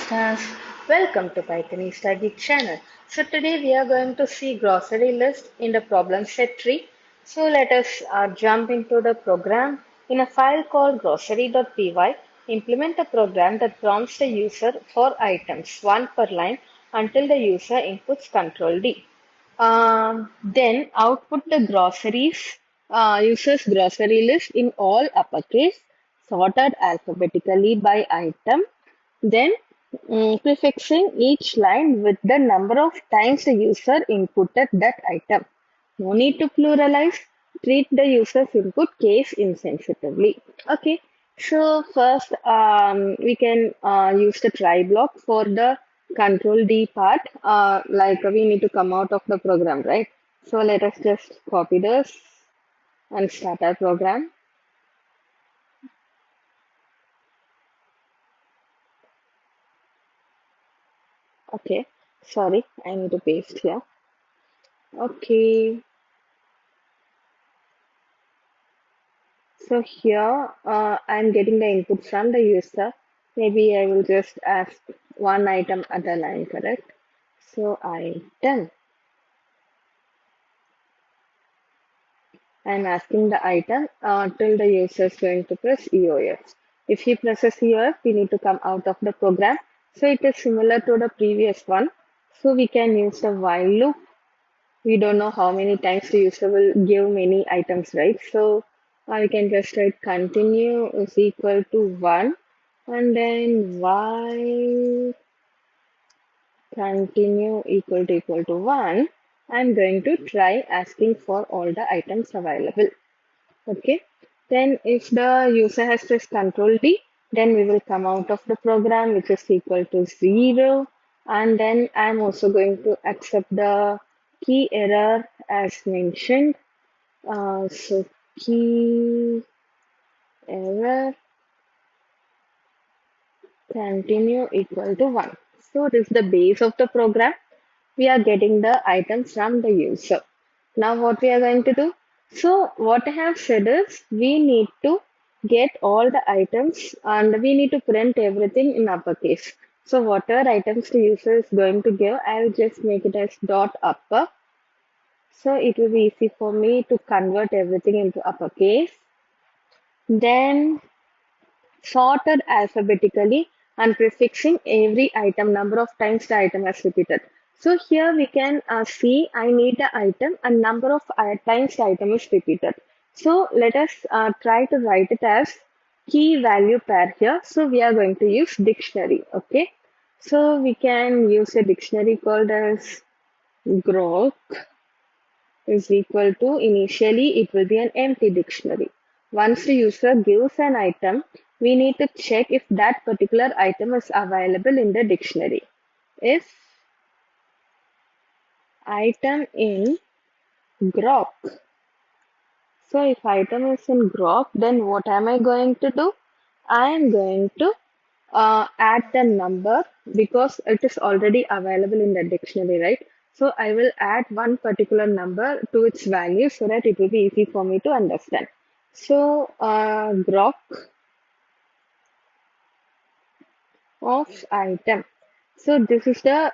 Stars. Welcome to Python Study channel. So today we are going to see grocery list in the problem set tree. So let us jump into the program. In a file called grocery.py, implement a program that prompts the user for items, one per line, until the user inputs Control D. Then output the groceries, user's grocery list in all uppercase, sorted alphabetically by item, then prefixing each line with the number of times the user inputted that item. No need to pluralize. Treat the user's input case insensitively. Okay. So first, we can use the try block for the control D part. Like we need to come out of the program, right? So let us just copy this and start our program. Okay. Sorry, I need to paste here. Okay. So here I'm getting the input from the user. Maybe I will just ask one item at a line, correct? So item. I'm asking the item till the user is going to press EOF. If he presses EOF, we need to come out of the program. So it is similar to the previous one. So we can use the while loop. We don't know how many times the user will give many items, right? So we can just write continue is equal to 1 and then while continue equal to 1, I'm going to try asking for all the items available. Okay. Then if the user has pressed Control D, then we will come out of the program which is equal to 0. And then I'm also going to accept the key error as mentioned. So key error continue equal to 1. So this is the base of the program. We are getting the items from the user. Now what we are going to do? So what I have said is we need to get all the items and we need to print everything in uppercase. So whatever items the user is going to give, I'll just make it as dot upper. So it will be easy for me to convert everything into uppercase. Then sorted alphabetically and prefixing every item number of times the item has repeated. So here we can see I need the item and number of times the item is repeated. So let us try to write it as key value pair here. So we are going to use dictionary. Okay. So we can use a dictionary called as grok is equal to, initially it will be an empty dictionary. Once the user gives an item, we need to check if that particular item is available in the dictionary. If item in grok, so if item is in grok, then what am I going to do? I am going to add the number because it is already available in the dictionary, right? So I will add one particular number to its value so that it will be easy for me to understand. So grok of item. So this is the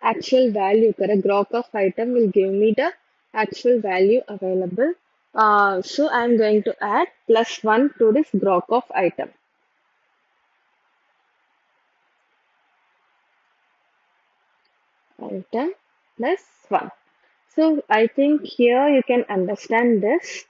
actual value, correct? Grok of item will give me the actual value available. So I'm going to add +1 to this grok of item. Item +1. So I think here you can understand this.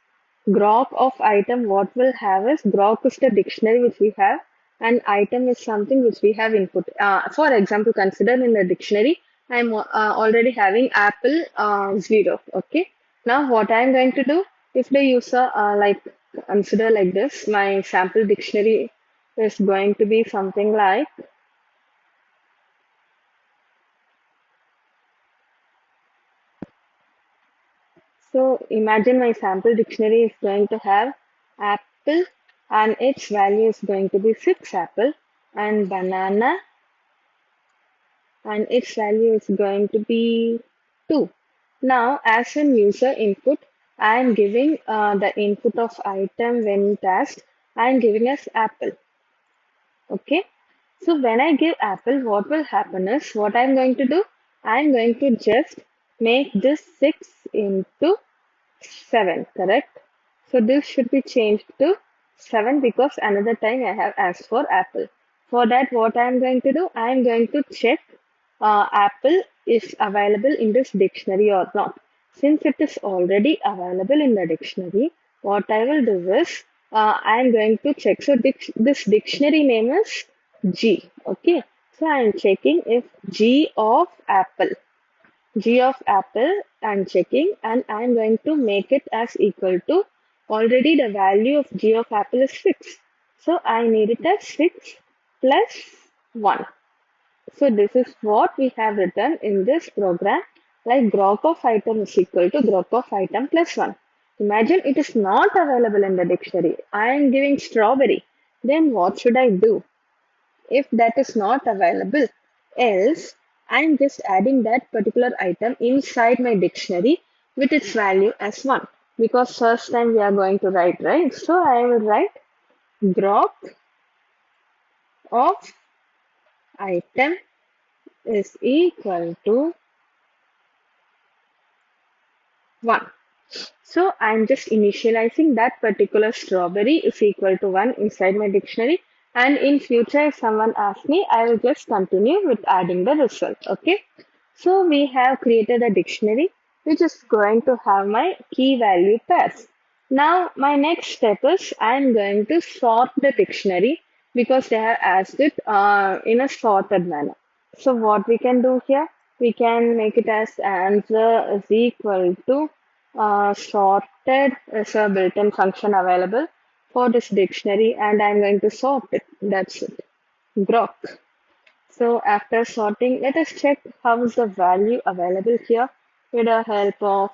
Grok of item, what we'll have is grok is the dictionary which we have, and item is something which we have input. For example, consider in the dictionary, I'm already having apple 0. Okay. Now what I'm going to do, if the user like consider like this, my sample dictionary is going to be something like so imagine my sample dictionary is going to have apple and its value is going to be 6 apple and banana and its value is going to be 2. Now as an user input, I am giving the input of item when tasked, I am giving as apple. Okay. So when I give apple, what will happen is what I'm going to do? I'm going to just make this 6 into 7, correct? So this should be changed to 7 because another time I have asked for apple. For that, what I am going to do? I am going to check apple is available in this dictionary or not. Since it is already available in the dictionary, what I will do is I am going to check. So this dictionary name is G. Okay. So I am checking if G of apple G of apple I'm checking and I'm going to make it as equal to already the value of G of apple is 6. So I need it as 6 plus 1. So this is what we have written in this program like grok of item is equal to grok of item plus 1. Imagine it is not available in the dictionary. I am giving strawberry. Then what should I do? If that is not available, else I'm just adding that particular item inside my dictionary with its value as 1 because first time we are going to write, right? So I will write grok of item is equal to 1. So I'm just initializing that particular strawberry is equal to 1 inside my dictionary. And in future, if someone asks me, I will just continue with adding the result. Okay. So we have created a dictionary which is going to have my key value pairs. Now my next step is I'm going to sort the dictionary because they have asked it in a sorted manner. So what we can do here, we can make it as answer is equal to sorted is a built-in function available for this dictionary and I'm going to sort it. That's it. Grok. So after sorting, let us check how is the value available here with the help of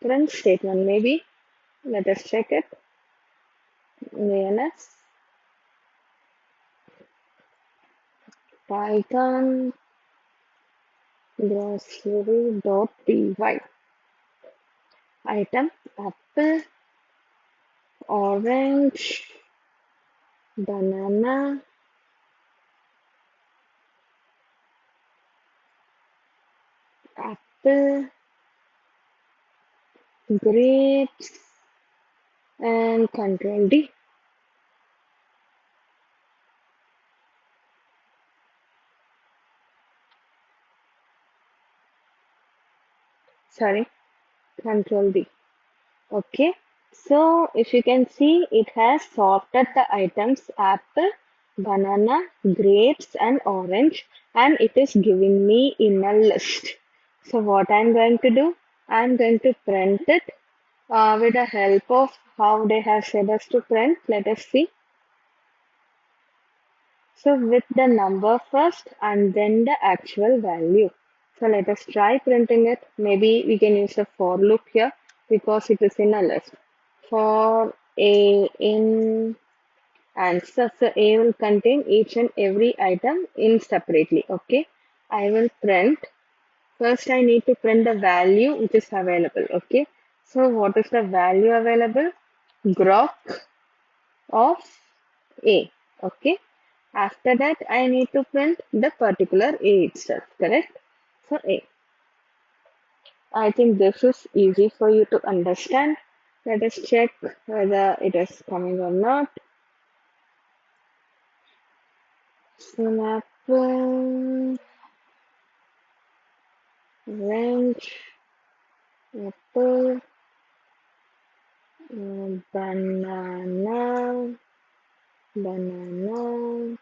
print statement maybe. Let us check it. DNS Python grocery.py item apple, orange, banana, apple, grapes, and control D. Sorry, control D. Okay, so if you can see, it has sorted the items apple, banana, grapes, and orange, and it is giving me in a list. So what I'm going to do, I'm going to print it with the help of how they have said us to print. Let us see. So with the number first and then the actual value. So let us try printing it. Maybe we can use a for loop here because it is in a list. For A in answer, so A will contain each and every item in separately. Okay. I will print. First I need to print the value which is available. Okay. So what is the value available? Grok of A. Okay. After that, I need to print the particular A itself, correct? So A. I think this is easy for you to understand. Let us check whether it is coming or not. Apple, orange, apple, banana, banana,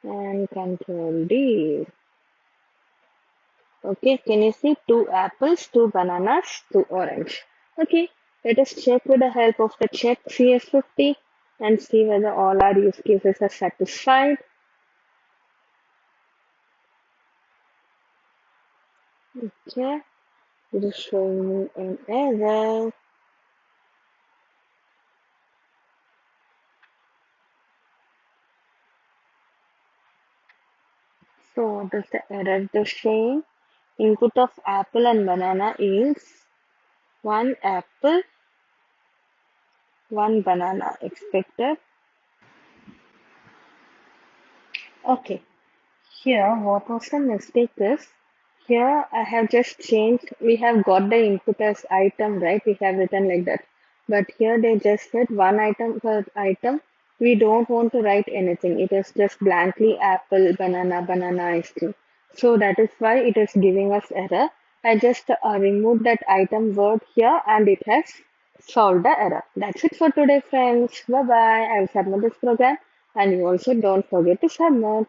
and control D. Okay, can you see two apples, two bananas, two orange? Okay, let us check with the help of the check CS50 and see whether all our use cases are satisfied. Okay, it is showing me an error. So what is the error it is showing? Input of apple and banana is one apple, one banana expected. Okay. Here, what was the mistake is, here I have just changed, we have got the input as item, right? We have written like that. But here they just said one item per item. We don't want to write anything. It is just blankly apple, banana, banana ice cream. So that is why it is giving us error. I just removed that item word here and it has solved the error. That's it for today, friends. Bye bye. I'll submit this program and you also don't forget to submit.